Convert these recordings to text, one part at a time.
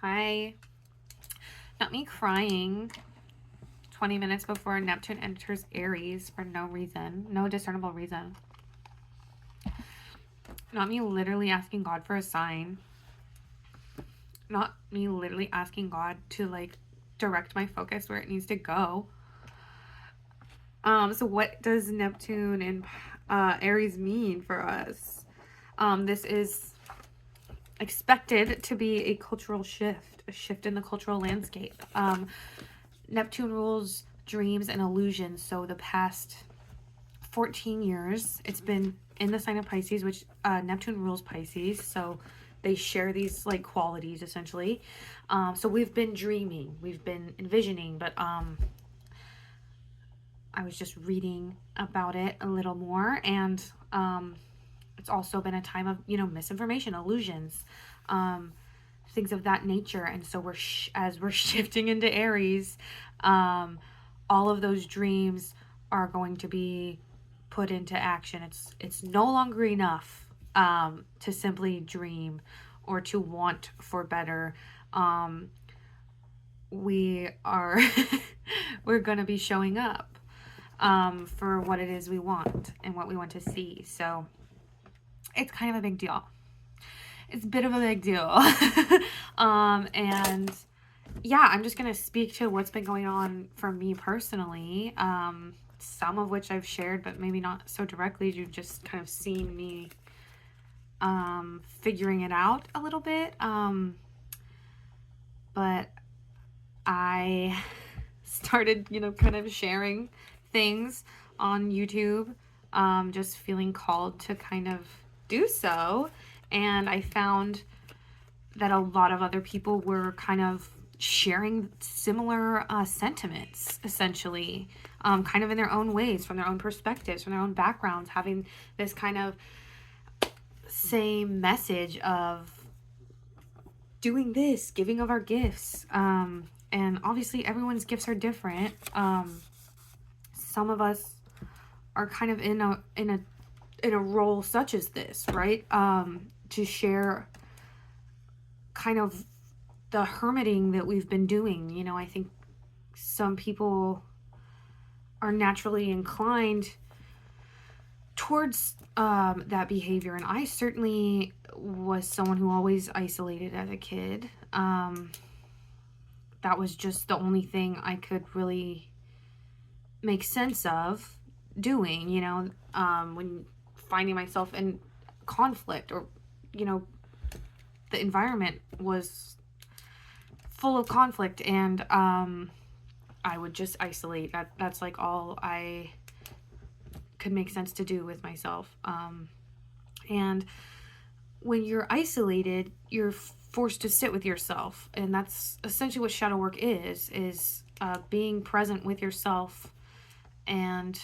Hi. Not me crying 20 minutes before Neptune enters Aries for no reason, no discernible reason. Not me literally asking God for a sign. Not me literally asking God to like direct my focus where it needs to go. So what does Neptune and Aries mean for us? This is expected to be a cultural shift, a shift in the cultural landscape. Neptune rules dreams and illusions. So the past 14 years, it's been in the sign of Pisces, which Neptune rules Pisces. So they share these like qualities essentially. So we've been dreaming, we've been envisioning, but I was just reading about it a little more, and it's also been a time of, misinformation, illusions, things of that nature. And so as we're shifting into Aries, all of those dreams are going to be put into action. It's no longer enough to simply dream or to want for better. We are we're going to be showing up for what it is we want and what we want to see. So it's kind of a big deal. It's a bit of a big deal. And yeah, I'm just going to speak to what's been going on for me personally. Some of which I've shared, but maybe not so directly. You've just kind of seen me figuring it out a little bit. But I started, kind of sharing things on YouTube, just feeling called to kind of do so. And I found that a lot of other people were kind of sharing similar sentiments, essentially, kind of in their own ways, from their own perspectives, from their own backgrounds, having this kind of same message of doing this, giving of our gifts. And obviously everyone's gifts are different. Some of us are kind of in a role such as this, right? To share kind of the hermiting that we've been doing. I think some people are naturally inclined towards that behavior, and I certainly was someone who always isolated as a kid. That was just the only thing I could really make sense of doing, when finding myself in conflict, or the environment was full of conflict, and I would just isolate. That's like all I could make sense to do with myself. And when you're isolated, you're forced to sit with yourself, and that's essentially what shadow work is being present with yourself and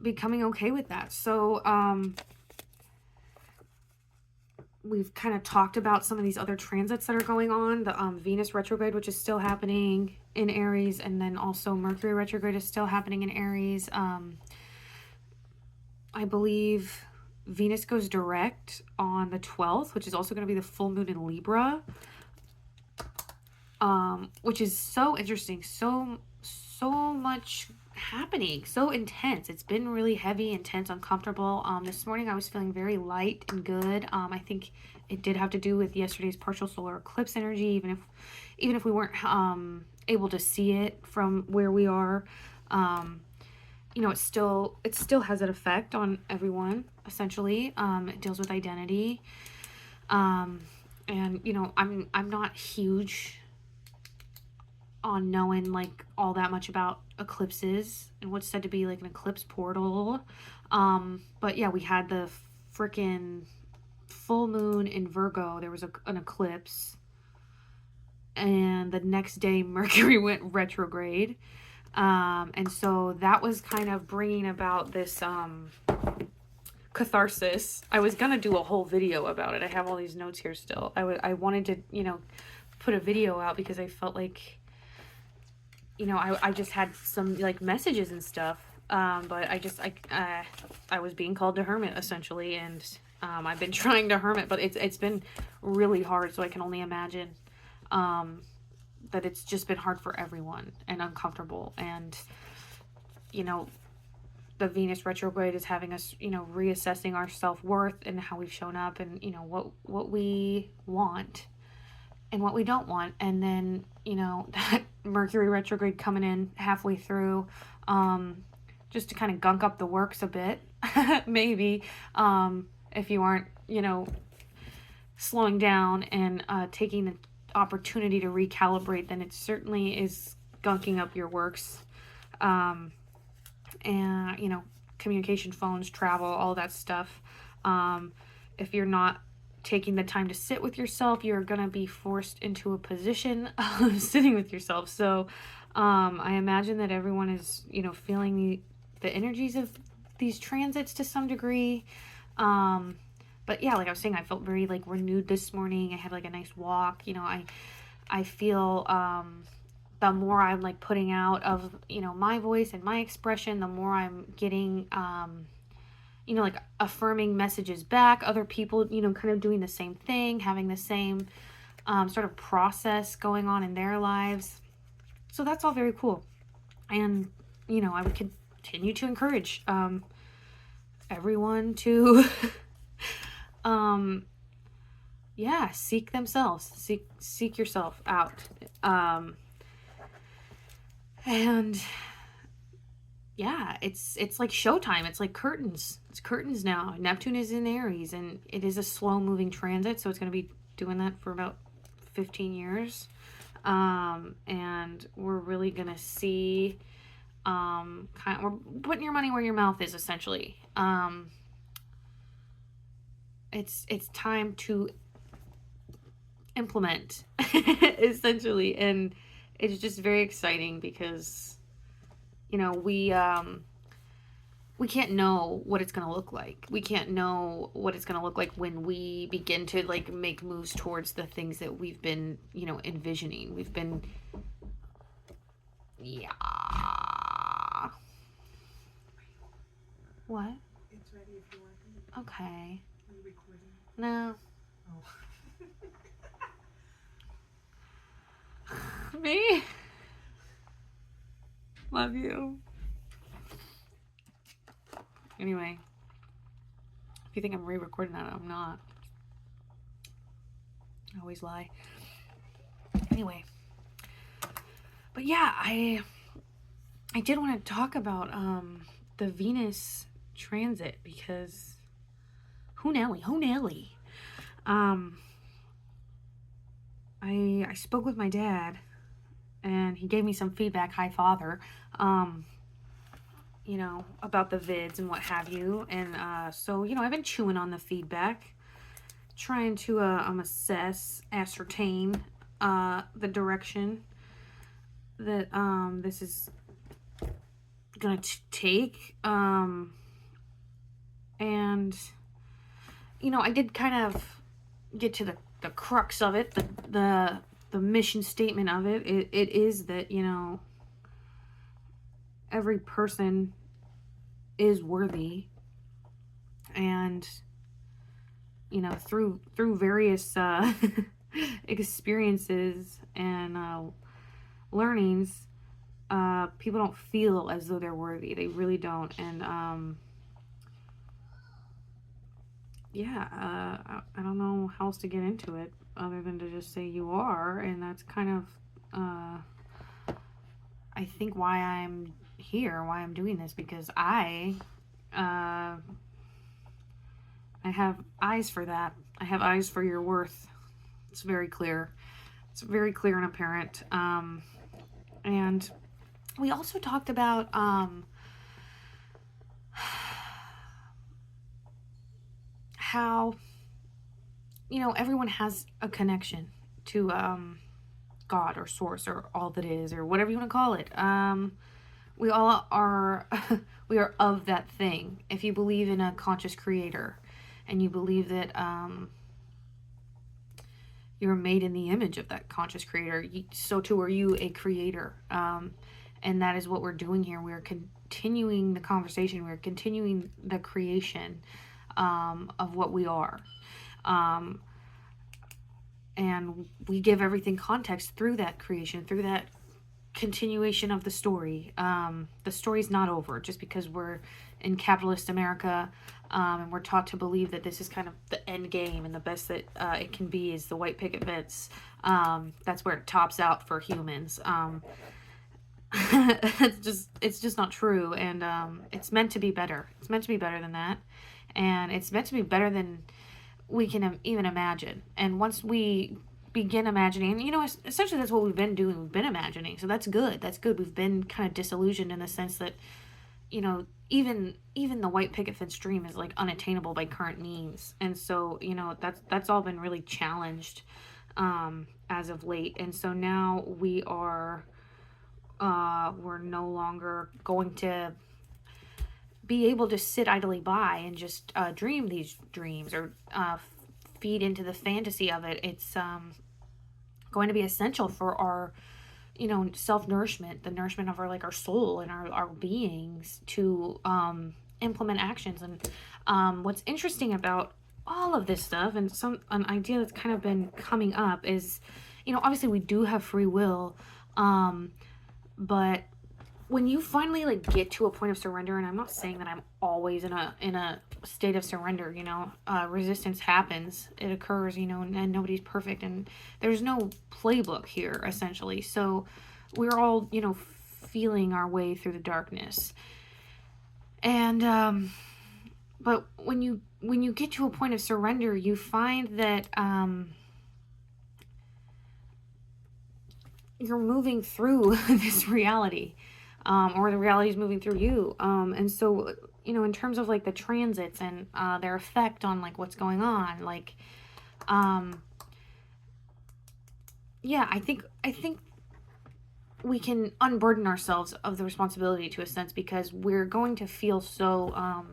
becoming okay with that. So we've kind of talked about some of these other transits that are going on. The Venus retrograde, which is still happening in Aries, and then also Mercury retrograde is still happening in Aries. I believe Venus goes direct on the 12th, which is also going to be the full moon in Libra, which is so interesting. So much happening, so intense. It's been really heavy, intense, uncomfortable. This morning I was feeling very light and good. I think it did have to do with yesterday's partial solar eclipse energy, even if we weren't able to see it from where we are. It still has an effect on everyone, essentially. It deals with identity. And I'm not huge on knowing like all that much about eclipses and what's said to be like an eclipse portal. But yeah, we had the freaking full moon in Virgo. There was an eclipse, and the next day Mercury went retrograde. And so that was kind of bringing about this catharsis. I was gonna do a whole video about it. I have all these notes here still. I wanted to put a video out because I felt like I just had some like messages and stuff But I was being called to hermit essentially, and I've been trying to hermit, but it's been really hard. So I can only imagine that it's just been hard for everyone and uncomfortable. And you know, the Venus retrograde is having us, you know, reassessing our self-worth and how we've shown up, and you know what we want and what we don't want. And then, you know, that Mercury retrograde coming in halfway through, just to kind of gunk up the works a bit, maybe, if you aren't, you know, slowing down and taking the opportunity to recalibrate, then it certainly is gunking up your works. And, you know, communication, phones, travel, all that stuff. If you're not taking the time to sit with yourself, you're going to be forced into a position of sitting with yourself. So I imagine that everyone is, you know, feeling the energies of these transits to some degree. But yeah, like I was saying, I felt very like renewed this morning. I had like a nice walk. You know, I feel the more I'm like putting out of, you know, my voice and my expression, the more I'm getting you know, like affirming messages back, other people, you know, kind of doing the same thing, having the same sort of process going on in their lives. So that's all very cool. And, you know, I would continue to encourage everyone to, yeah, seek themselves, seek yourself out. And yeah, it's like showtime. It's like curtains. It's curtains now. Neptune is in Aries, and it is a slow moving transit, so it's going to be doing that for about 15 years. And we're really going to see we're putting your money where your mouth is, essentially. It's time to implement, essentially, and it's just very exciting because, you know, we can't know what it's going to look like. We can't know what it's going to look like when we begin to like make moves towards the things that we've been, you know, envisioning. We've been, yeah. What? It's ready if you want it. Okay. Are you recording? No. Oh. Me? Love you. Anyway, if you think I'm re-recording that, I'm not. I always lie. Anyway, but yeah, I did want to talk about the Venus transit, because who Nelly? I spoke with my dad, and he gave me some feedback. Hi, Father. You know, about the vids and what have you. And so, you know, I've been chewing on the feedback, trying to ascertain the direction that this is gonna take. And you know, I did kind of get to the crux of it, the mission statement of it. It is that, you know, every person is worthy, and you know, through various experiences and learnings, people don't feel as though they're worthy. They really don't. And yeah, I don't know how else to get into it other than to just say you are. And that's kind of I think why I'm here, why I'm doing this, because I have eyes for that. I have eyes for your worth. It's very clear. It's very clear and apparent. And we also talked about how, you know, everyone has a connection to God or source or all that is, or whatever you want to call it. We all are we are of that thing. If you believe in a conscious creator, and you believe that you're made in the image of that conscious creator, so too are you a creator. And that is what we're doing here. We're continuing the conversation. We're continuing the creation of what we are. And we give everything context through that creation, through that continuation of the story. The story's not over just because we're in capitalist America, and we're taught to believe that this is kind of the end game, and the best that it can be is the white picket fence. That's where it tops out for humans. It's just not true, and it's meant to be better. It's meant to be better than that, and it's meant to be better than we can even imagine. And once we begin imagining, you know, essentially that's what we've been doing. We've been imagining, so that's good. That's good. We've been kind of disillusioned in the sense that, you know, even the white picket fence dream is like unattainable by current means, and so, you know, that's all been really challenged as of late. And so now we're no longer going to be able to sit idly by and just dream these dreams, or feed into the fantasy of it. It's going to be essential for our, you know, self-nourishment, the nourishment of our, like, our soul and our beings, to implement actions. And what's interesting about all of this stuff, and an idea that's kind of been coming up, is, you know, obviously we do have free will, but when you finally, like, get to a point of surrender, and I'm not saying that I'm always in a state of surrender, you know, resistance happens, it occurs, you know, and nobody's perfect, and there's no playbook here, essentially. So we're all, you know, feeling our way through the darkness. And but when you get to a point of surrender, you find that you're moving through this reality, or the reality is moving through you. And so, you know, in terms of, like, the transits and their effect on, like, what's going on, like, yeah, I think we can unburden ourselves of the responsibility, to a sense, because we're going to feel so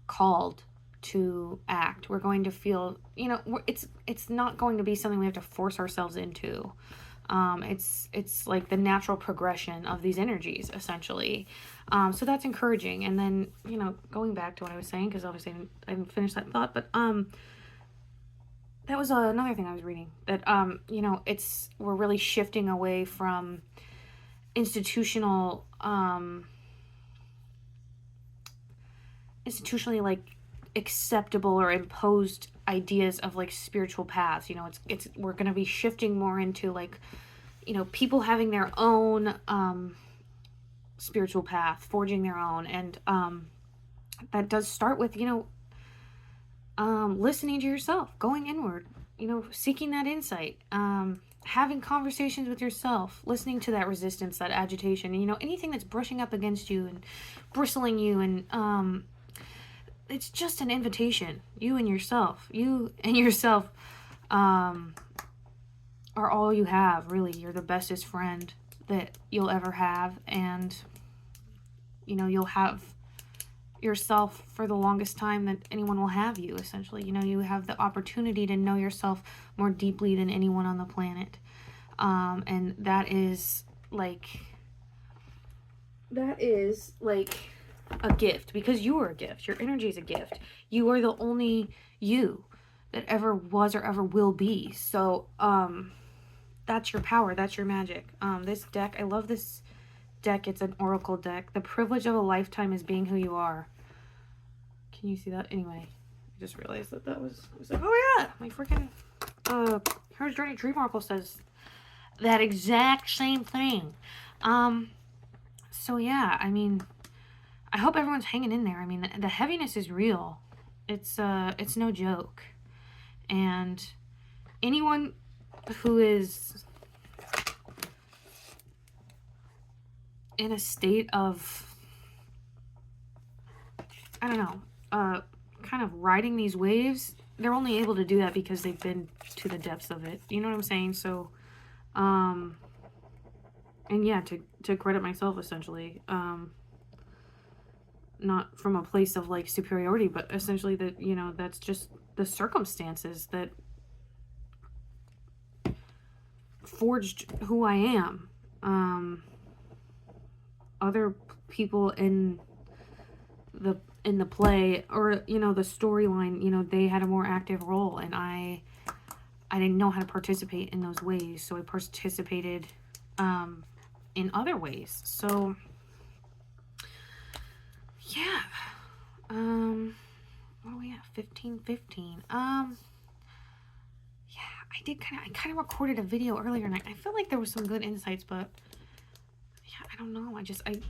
called to act. We're going to feel, you know, it's not going to be something we have to force ourselves into. It's like the natural progression of these energies, essentially. So that's encouraging. And then, you know, going back to what I was saying, because obviously I didn't finish that thought, but that was another thing I was reading, that you know, we're really shifting away from institutionally, like, acceptable or imposed ideas of, like, spiritual paths. You know, it's we're going to be shifting more into, like, you know, people having their own spiritual path, forging their own. And that does start with, you know, listening to yourself, going inward, you know, seeking that insight, having conversations with yourself, listening to that resistance, that agitation, you know, anything that's brushing up against you and bristling you. And it's just an invitation. You and yourself are all you have, really. You're the bestest friend that you'll ever have. And, you know, you'll have yourself for the longest time that anyone will have you, essentially. You know, you have the opportunity to know yourself more deeply than anyone on the planet. And that is like a gift, because you are a gift. Your energy is a gift. You are the only you that ever was or ever will be. So that's your power. That's your magic. This deck, I love this deck. It's an oracle deck. The privilege of a lifetime is being who you are. Can you see that? Anyway, I just realized that I was like, oh yeah, my freaking Here's Journey Dream Oracle says that exact same thing. So yeah, I mean, I hope everyone's hanging in there. I mean, the heaviness is real. It's no joke. And anyone who is in a state of, I don't know, kind of riding these waves, they're only able to do that because they've been to the depths of it. You know what I'm saying? So, and yeah, to credit myself, essentially, not from a place of, like, superiority, but essentially that, you know, that's just the circumstances that forged who I am. Other people in the play, or you know, the storyline, you know, they had a more active role, and I didn't know how to participate in those ways, so I participated in other ways. So yeah, what are we at? 15:15. Yeah, I kind of recorded a video earlier, and I feel like there was some good insights, but yeah, I don't know.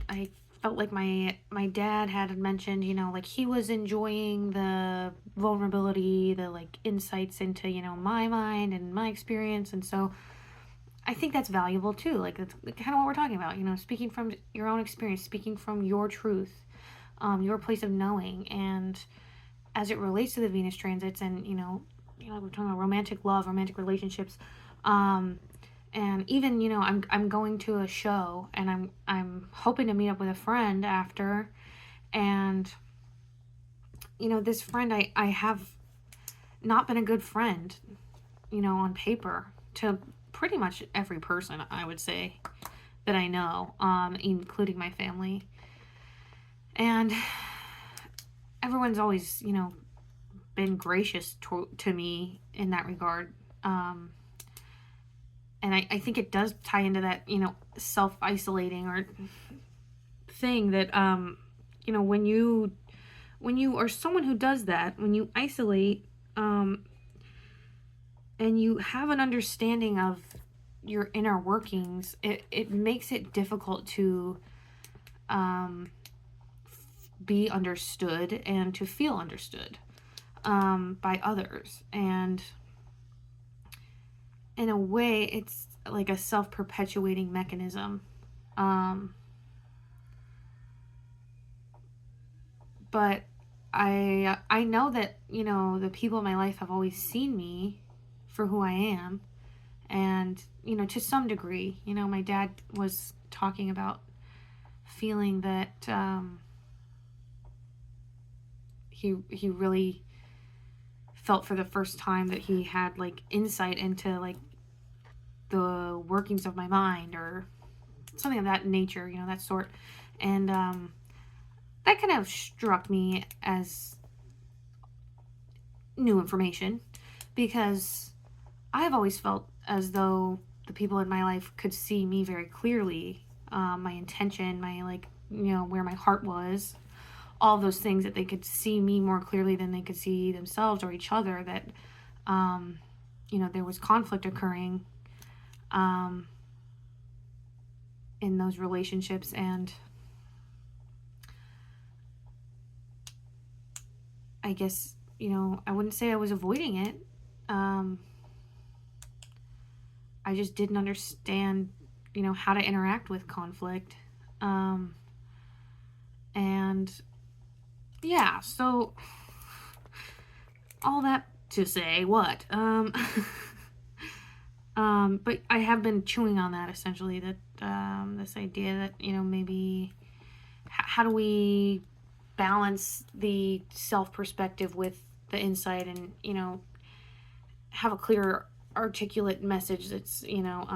I felt like my dad had mentioned, you know, like he was enjoying the vulnerability, the like insights into, you know, my mind and my experience, and so I think that's valuable too. Like that's kind of what we're talking about, you know, speaking from your own experience, speaking from your truth, your place of knowing, and as it relates to the Venus transits, and you know, we're talking about romantic love, romantic relationships, and even, you know, I'm going to a show, and I'm hoping to meet up with a friend after, and you know, this friend, I have not been a good friend, you know, on paper to pretty much every person, I would say, that I know, including my family. And everyone's always, you know, been gracious to me in that regard. And I think it does tie into that, you know, self-isolating or thing that, you know, when you are someone who does that, when you isolate, and you have an understanding of your inner workings, it makes it difficult to be understood and to feel understood by others. And in a way, it's like a self-perpetuating mechanism. But I know that, you know, the people in my life have always seen me for who I am. And, you know, to some degree, you know, my dad was talking about feeling that he really felt for the first time that he had like insight into like the workings of my mind, or something of that nature, you know, that sort. And that kind of struck me as new information, because I've always felt as though the people in my life could see me very clearly, my intention, my, like, you know, where my heart was, all those things, that they could see me more clearly than they could see themselves or each other, that you know, there was conflict occurring in those relationships. And I guess, you know, I wouldn't say I was avoiding it. I just didn't understand, you know, how to interact with conflict. And yeah, so all that to say what? But I have been chewing on that, essentially, that this idea that, you know, maybe how do we balance the self perspective with the insight, and, you know, have a clear, articulate message that's, you know,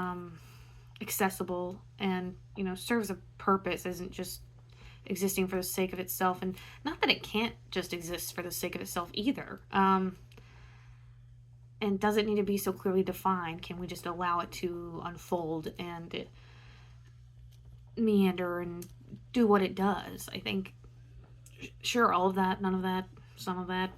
accessible, and, you know, serves a purpose, isn't just existing for the sake of itself. And not that it can't just exist for the sake of itself either. And does it need to be so clearly defined? Can we just allow it to unfold and meander and do what it does? I think, sure, all of that, none of that, some of that,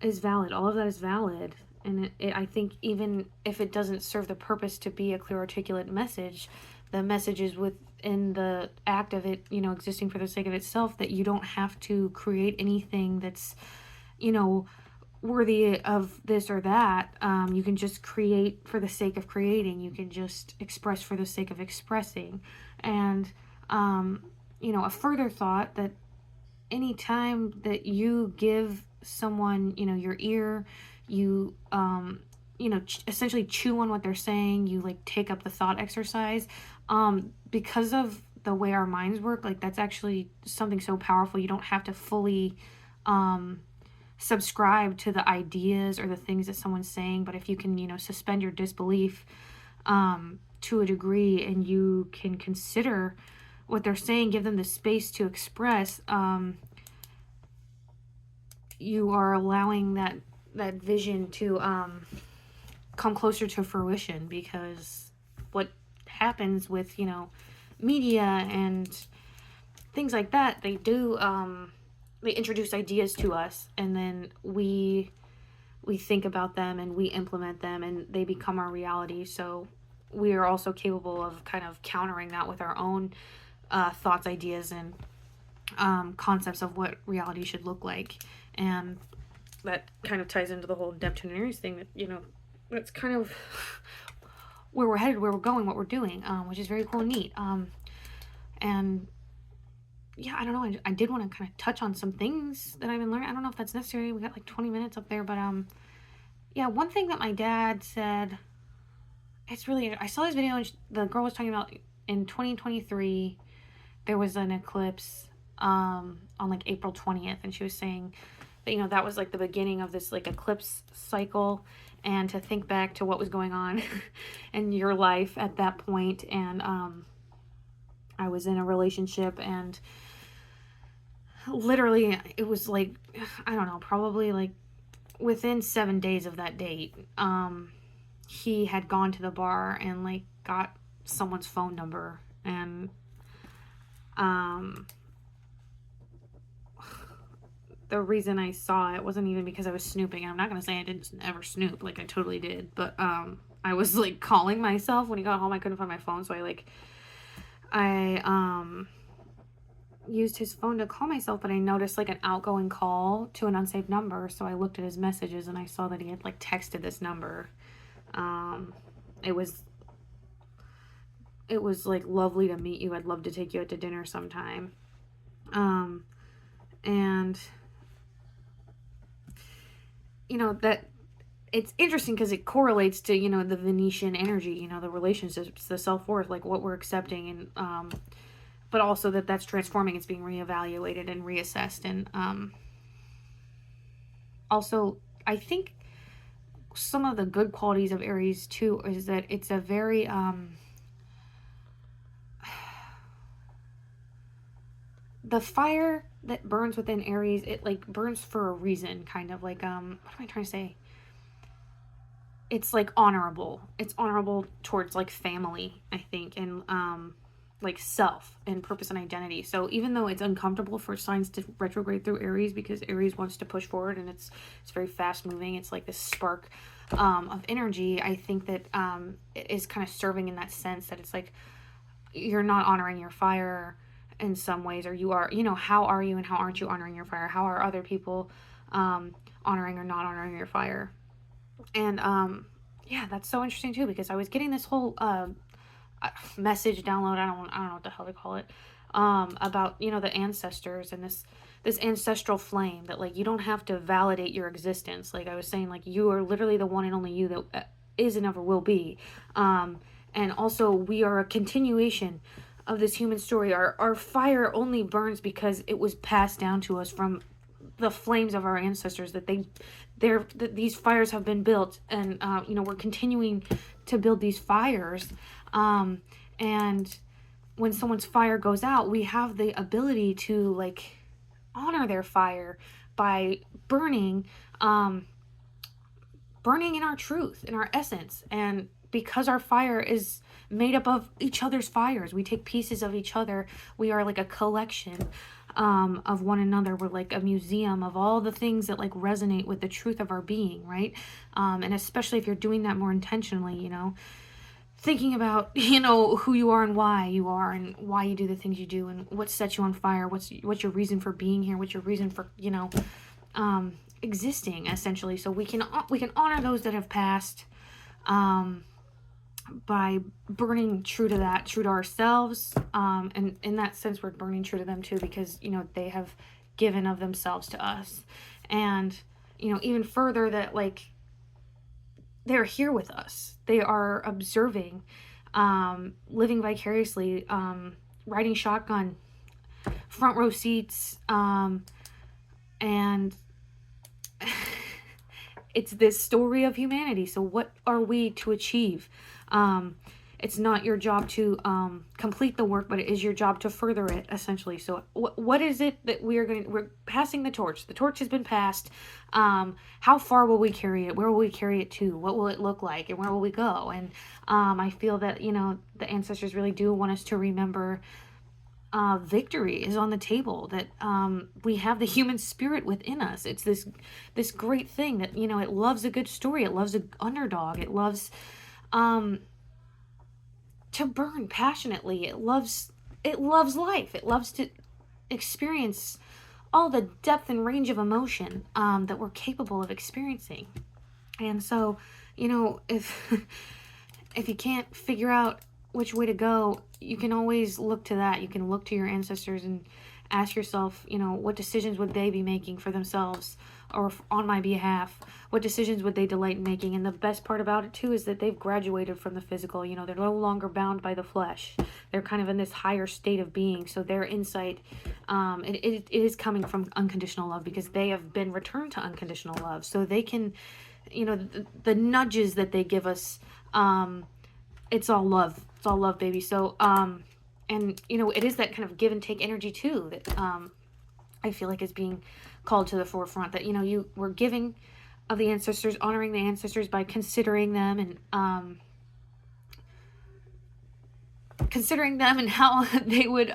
is valid. All of that is valid. And I think even if it doesn't serve the purpose to be a clear, articulate message, the message is within the act of it, you know, existing for the sake of itself, that you don't have to create anything that's, you know, worthy of this or that. You can just create for the sake of creating. You can just express for the sake of expressing. And, you know, a further thought that anytime that you give someone, you know, your ear, you, you know, essentially chew on what they're saying, you like take up the thought exercise, because of the way our minds work, like that's actually something so powerful. You don't have to fully, subscribe to the ideas or the things that someone's saying, but if you can, you know, suspend your disbelief to a degree, and you can consider what they're saying, give them the space to express, you are allowing that vision to come closer to fruition. Because what happens with, you know, media and things like that, they do they introduce ideas to us, and then we think about them and we implement them, and they become our reality. So we are also capable of kind of countering that with our own thoughts, ideas, and concepts of what reality should look like. And that kind of ties into the whole Neptune and Aries thing, that, you know, that's kind of where we're headed, where we're going, what we're doing, which is very cool and neat. And yeah, I don't know. I did want to kind of touch on some things that I've been learning. I don't know if that's necessary. We got like 20 minutes up there, but yeah, one thing that my dad said, it's really, I saw this video and the girl was talking about in 2023 there was an eclipse on like April 20th, and she was saying that, you know, that was like the beginning of this like eclipse cycle, and to think back to what was going on in your life at that point. And I was in a relationship, and literally it was like, I don't know, probably like within 7 days of that date, he had gone to the bar and like got someone's phone number. And the reason I saw it wasn't even because I was snooping. And I'm not gonna say I didn't ever snoop, like I totally did, but I was like calling myself. When he got home, I couldn't find my phone, so I used his phone to call myself, but I noticed like an outgoing call to an unsafe number. So I looked at his messages and I saw that he had like texted this number. It was like, lovely to meet you. I'd love to take you out to dinner sometime. And you know, that it's interesting because it correlates to, you know, the Venetian energy, you know, the relationships, the self-worth, like what we're accepting. And but also that's transforming, it's being reevaluated and reassessed. And also I think some of the good qualities of Aries too is that it's a very the fire that burns within Aries, it like burns for a reason, kind of like what am I trying to say? It's like honorable. It's honorable towards like family, I think, and like self and purpose and identity. So even though it's uncomfortable for signs to retrograde through Aries, because Aries wants to push forward and it's very fast moving, it's like this spark of energy, I think that it is kind of serving in that sense that it's like you're not honoring your fire in some ways, or you are, you know, how are you and how aren't you honoring your fire? How are other people honoring or not honoring your fire? And yeah, that's so interesting too, because I was getting this whole message download, I don't know what the hell to call it, about, you know, the ancestors and this ancestral flame, that like you don't have to validate your existence. Like I was saying, like you are literally the one and only you that is and ever will be. And also we are a continuation of this human story. Our fire only burns because it was passed down to us from the flames of our ancestors, that that these fires have been built, and you know, we're continuing to build these fires. And when someone's fire goes out, we have the ability to like honor their fire by burning in our truth, in our essence. And because our fire is made up of each other's fires, we take pieces of each other. We are like a collection of one another. We're like a museum of all the things that like resonate with the truth of our being, right? And especially if you're doing that more intentionally, you know, thinking about, you know, who you are and why you are and why you do the things you do and what sets you on fire, what's your reason for being here, what's your reason for, you know, existing, essentially. So we can honor those that have passed by burning true to that, true to ourselves, and in that sense we're burning true to them too, because, you know, they have given of themselves to us. And, you know, even further, that like they're here with us, they are observing, living vicariously, riding shotgun, front row seats, and it's this story of humanity. So what are we to achieve? it's not your job to complete the work, but it is your job to further it, essentially. So what is it that we're passing the torch? The torch has been passed. How far will we carry it? Where will we carry it to? What will it look like? And where will we go? And I feel that, the ancestors really do want us to remember victory is on the table, that we have the human spirit within us. It's this great thing that, it loves a good story. It loves an underdog. It loves to burn passionately. It loves life. It loves to experience all the depth and range of emotion that we're capable of experiencing. And so, if if you can't figure out which way to go, you can always look to that. You can look to your ancestors and ask yourself, what decisions would they be making for themselves or on my behalf? What decisions would they delight in making? And the best part about it too is that they've graduated from the physical. They're no longer bound by the flesh. They're kind of in this higher state of being. So their insight, it is coming from unconditional love, because they have been returned to unconditional love. So they can, the nudges that they give us, it's all love. It's all love, baby. So, and it is that kind of give and take energy too that I feel like is being called to the forefront. That you were giving of the ancestors, honoring the ancestors by considering them and how they would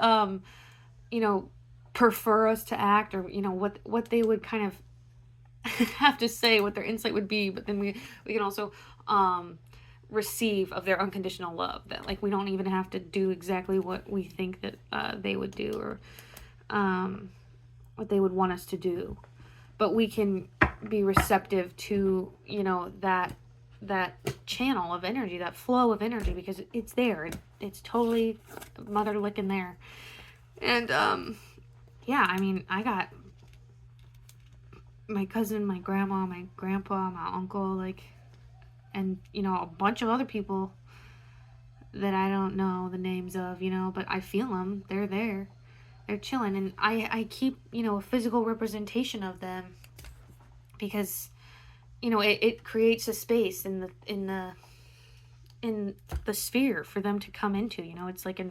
prefer us to act, or what they would kind of have to say, what their insight would be. But then we can also receive of their unconditional love, that like we don't even have to do exactly what we think that they would do, or what they would want us to do, but we can be receptive to that channel of energy, that flow of energy, because it's there. It's totally mother licking there. And yeah, I mean, I got my cousin, my grandma, my grandpa, my uncle, and a bunch of other people that I don't know the names of, but I feel them. They're there. They're chilling, and I keep a physical representation of them, because it creates a space in the sphere for them to come into. It's like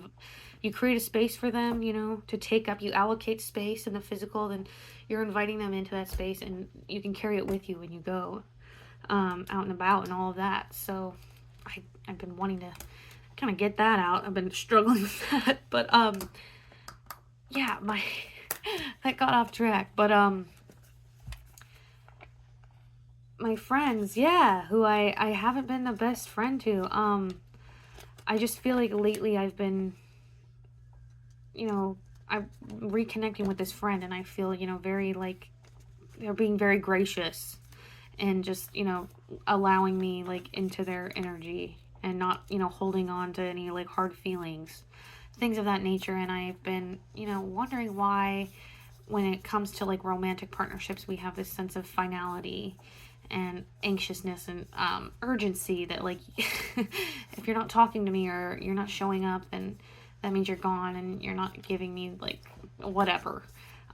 you create a space for them to take up. You allocate space in the physical, then you're inviting them into that space, and you can carry it with you when you go out and about and all of that. So I've been wanting to kind of get that out. I've been struggling with that, but yeah, that got off track. But my friends, yeah, who I haven't been the best friend to, I just feel like lately I've been I'm reconnecting with this friend, and I feel very like they're being very gracious and just allowing me into their energy, and not holding on to any hard feelings, things of that nature. And I've been wondering why, when it comes to romantic partnerships, we have this sense of finality and anxiousness and urgency, that if you're not talking to me or you're not showing up, then that means you're gone and you're not giving me whatever.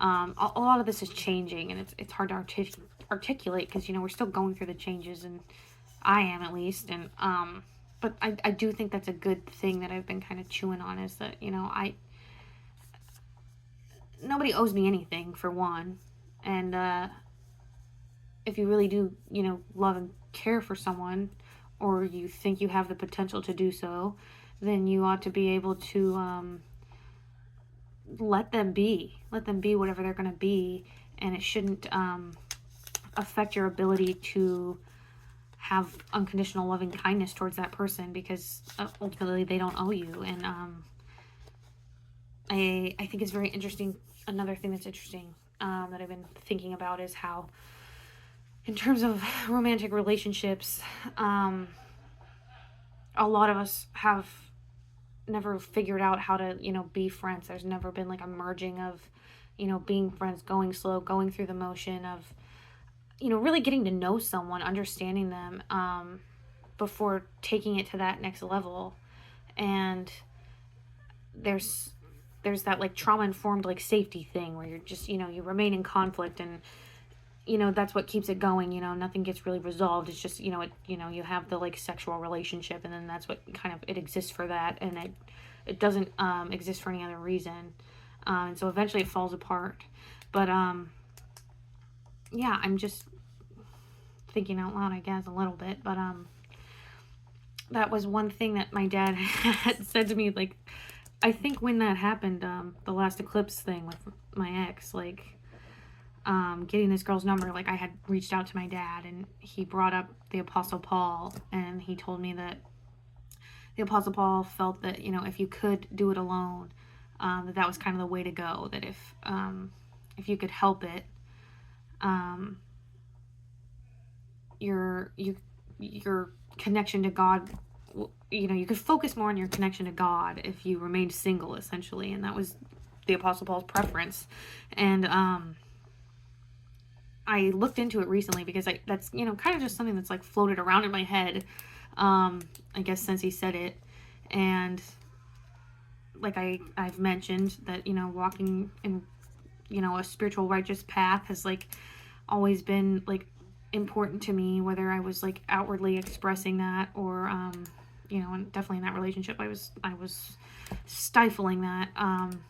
A lot of this is changing, and it's hard to articulate, because we're still going through the changes, and I am, at least. And but I do think that's a good thing that I've been kind of chewing on, is that nobody owes me anything, for one. And if you really do love and care for someone, or you think you have the potential to do so, then you ought to be able to let them be whatever they're going to be. And it shouldn't affect your ability to have unconditional loving kindness towards that person, because ultimately they don't owe you. And I think it's very interesting. Another thing that's interesting that I've been thinking about is how, in terms of romantic relationships, a lot of us have never figured out how to be friends. There's never been a merging of being friends, going slow, going through the motion of really getting to know someone, understanding them, before taking it to that next level. And there's that trauma informed safety thing, where you're just you remain in conflict, and that's what keeps it going. Nothing gets really resolved. It's just, you have the like sexual relationship, and then that's what kind of, it exists for that, and it doesn't exist for any other reason. And so eventually it falls apart. But yeah, I'm just thinking out loud, I guess, a little bit. But that was one thing that my dad had said to me, like, I think when that happened, the last eclipse thing with my ex, like, getting this girl's number, like, I had reached out to my dad, and he brought up the Apostle Paul, and he told me that the Apostle Paul felt that, if you could do it alone, that was kind of the way to go, that if you could help it, your connection to God, you could focus more on your connection to God if you remained single, essentially. And that was the Apostle Paul's preference. And I looked into it recently because that's kind of just something that's like floated around in my head, I guess, since he said it. And like I've mentioned that, walking in a spiritual righteous path has like always been like important to me, whether I was like outwardly expressing that or and definitely in that relationship I was stifling that,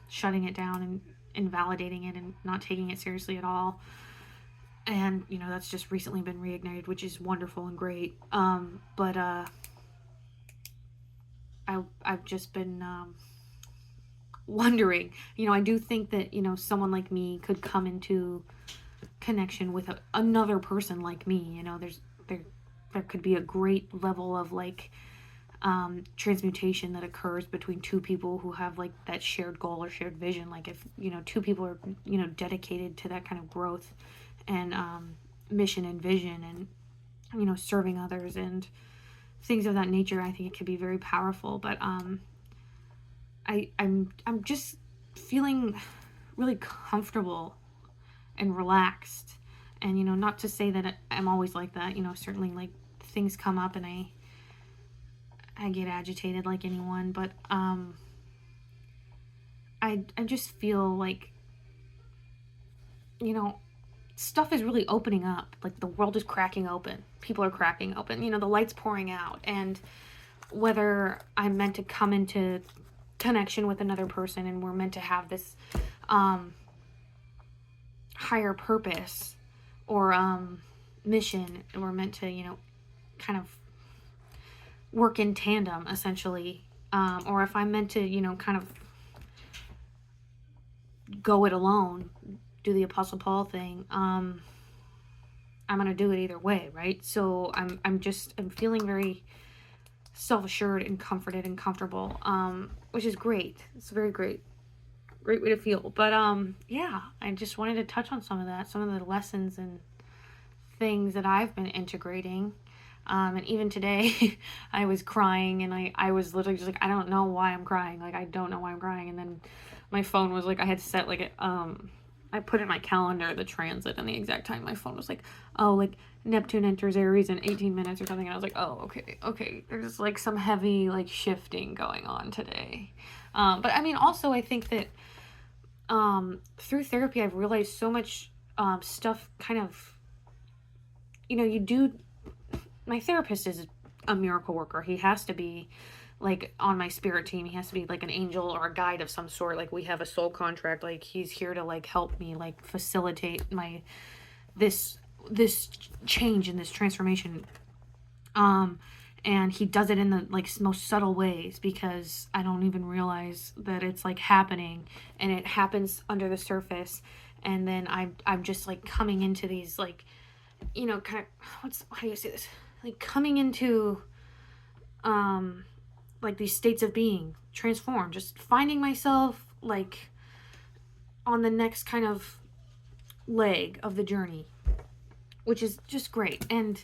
shutting it down and invalidating it and not taking it seriously at all. And that's just recently been reignited, which is wonderful and great. But I've just been wondering, I do think that someone like me could come into connection with another person like me. There could be a great level of like transmutation that occurs between two people who have like that shared goal or shared vision. Like if two people are dedicated to that kind of growth and mission and vision and serving others and things of that nature, I think it could be very powerful. But I'm just feeling really comfortable and relaxed, and not to say that I'm always like that. Certainly like things come up and I get agitated like anyone, but I just feel like stuff is really opening up. Like the world is cracking open, people are cracking open, the light's pouring out. And whether I'm meant to come into connection with another person and we're meant to have this higher purpose or mission, and we're meant to kind of work in tandem, essentially, or if I'm meant to kind of go it alone, do the Apostle Paul thing, I'm gonna do it either way, right? So I'm feeling very self-assured and comforted and comfortable, which is great. It's a very great way to feel. But yeah, I just wanted to touch on some of that, some of the lessons and things that I've been integrating. And even today I was crying, and I was literally just like, I don't know why I'm crying. Like, I don't know why I'm crying. And then my phone was like, I had set like I put in my calendar the transit, and the exact time my phone was like, oh, like Neptune enters Aries in 18 minutes or something. And I was like, oh, okay. There's like some heavy like shifting going on today. But I mean, also I think that through therapy, I've realized so much stuff kind of, my therapist is a miracle worker. He has to be like on my spirit team. He has to be like an angel or a guide of some sort. Like we have a soul contract. Like he's here to like help me like facilitate this change and this transformation. And he does it in the like most subtle ways, because I don't even realize that it's like happening, and it happens under the surface. And then I'm just like coming into these like, kind of, how do you say this? Like coming into, like these states of being transformed, just finding myself like on the next kind of leg of the journey, which is just great. And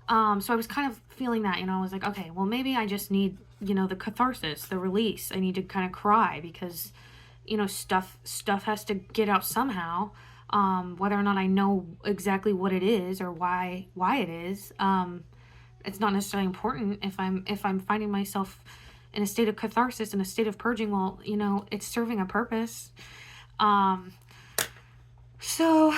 so I was kind of feeling that, I was like, okay, well, maybe I just need, the catharsis, the release. I need to kind of cry because, stuff has to get out somehow. Whether or not I know exactly what it is or why it is, it's not necessarily important. If I'm finding myself in a state of catharsis, in a state of purging, well, it's serving a purpose. So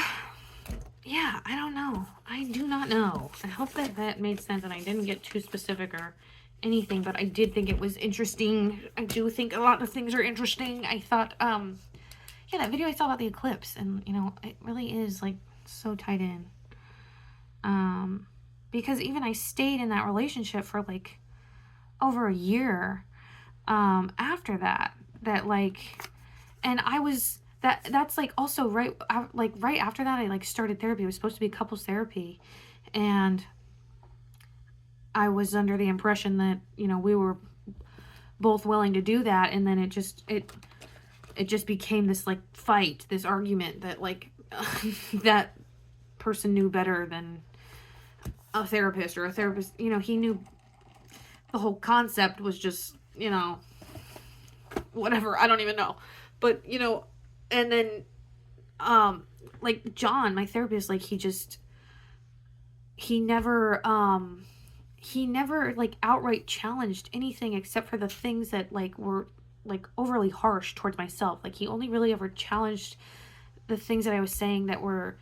yeah, I don't know. I do not know. I hope that that made sense and I didn't get too specific or anything, but I did think it was interesting. I do think a lot of things are interesting. I thought, yeah, that video I saw about the eclipse, and, you know, it really is, like, so tied in. Because even I stayed in that relationship for, like, over a year, after that, like, and I was, that's, like, also right after that, I, like, started therapy. It was supposed to be couples therapy, and I was under the impression that, you know, we were both willing to do that, and then it just became this, like, fight, this argument that, like, that person knew better than a therapist, or a therapist, you know, he knew the whole concept was just, you know, whatever, I don't even know. But, you know, and then, like, John, my therapist, like, he never, like, outright challenged anything except for the things that, like, were, like, overly harsh towards myself. Like, he only really ever challenged the things that I was saying that were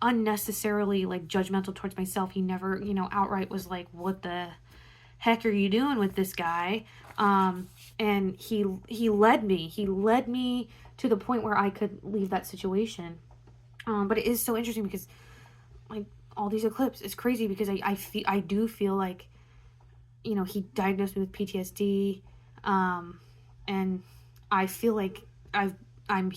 unnecessarily, like, judgmental towards myself. He never, you know, outright was like, what the heck are you doing with this guy? And he led me to the point where I could leave that situation. But it is so interesting because, like, all these eclipses, it's crazy because I do feel like, you know, he diagnosed me with PTSD, and I feel like I'm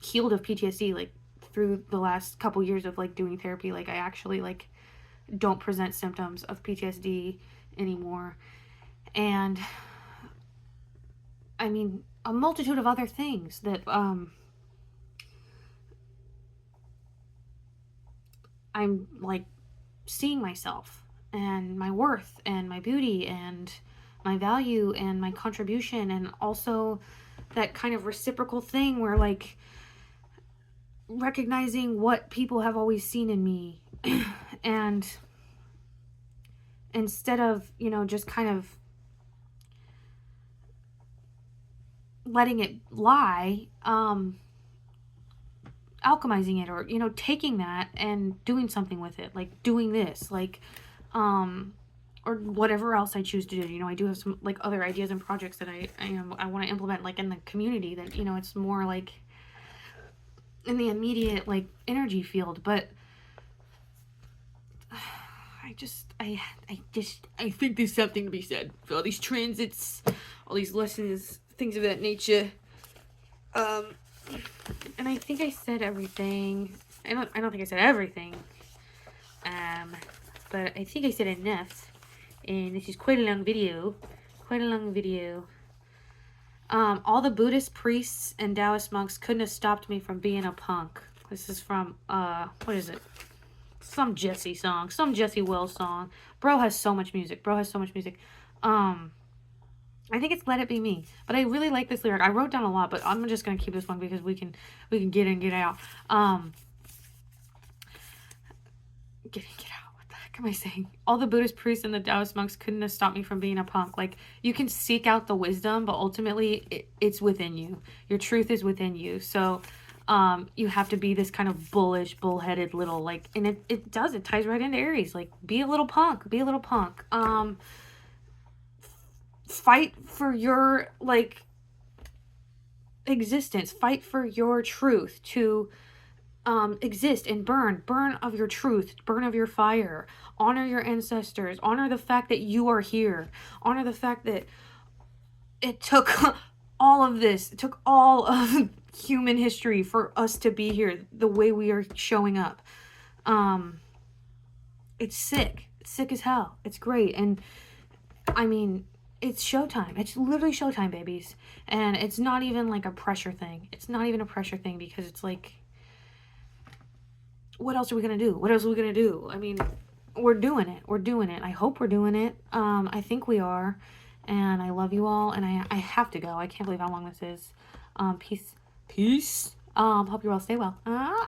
healed of PTSD, like, through the last couple years of, like, doing therapy. Like, I actually, like, don't present symptoms of PTSD anymore. And I mean, a multitude of other things that I'm, like, seeing myself and my worth and my beauty and my value and my contribution, and also that kind of reciprocal thing where, like, recognizing what people have always seen in me and instead of, you know, just kind of letting it lie, alchemizing it, or, you know, taking that and doing something with it, like doing this, like, or whatever else I choose to do. You know, I do have some, like, other ideas and projects that I want to implement, like, in the community, that, you know, it's more like in the immediate, like, energy field. But I think there's something to be said for all these transits, all these lessons, things of that nature. And I think I said everything. I don't think I said everything. But I think I said enough. And this is quite a long video. All the Buddhist priests and Taoist monks couldn't have stopped me from being a punk. This is from, what is it? Some Jesse song. Some Jesse Wells song. Bro has so much music. I think it's Let It Be Me. But I really like this lyric. I wrote down a lot, but I'm just going to keep this one because we can get in and get out. Get out. What the heck am I saying? All the Buddhist priests and the Taoist monks couldn't have stopped me from being a punk. Like, you can seek out the wisdom, but ultimately it's within you. Your truth is within you. So you have to be this kind of bullish, bullheaded little, like, and it ties right into Aries. Like, be a little punk. Fight for your, like, existence. Fight for your truth to exist and burn of your truth, burn of your fire. Honor your ancestors. Honor the fact that you are here. Honor the fact that it took all of this. It took all of human history for us to be here the way we are showing up. It's sick. It's sick as hell. It's great. And I mean, it's showtime. It's literally showtime, babies. And it's not even like a pressure thing. It's not even a pressure thing because it's like, what else are we gonna do? I mean, we're doing it. I hope we're doing it. I think we are. And I love you all. And I have to go. I can't believe how long this is. Peace. Hope you all stay well.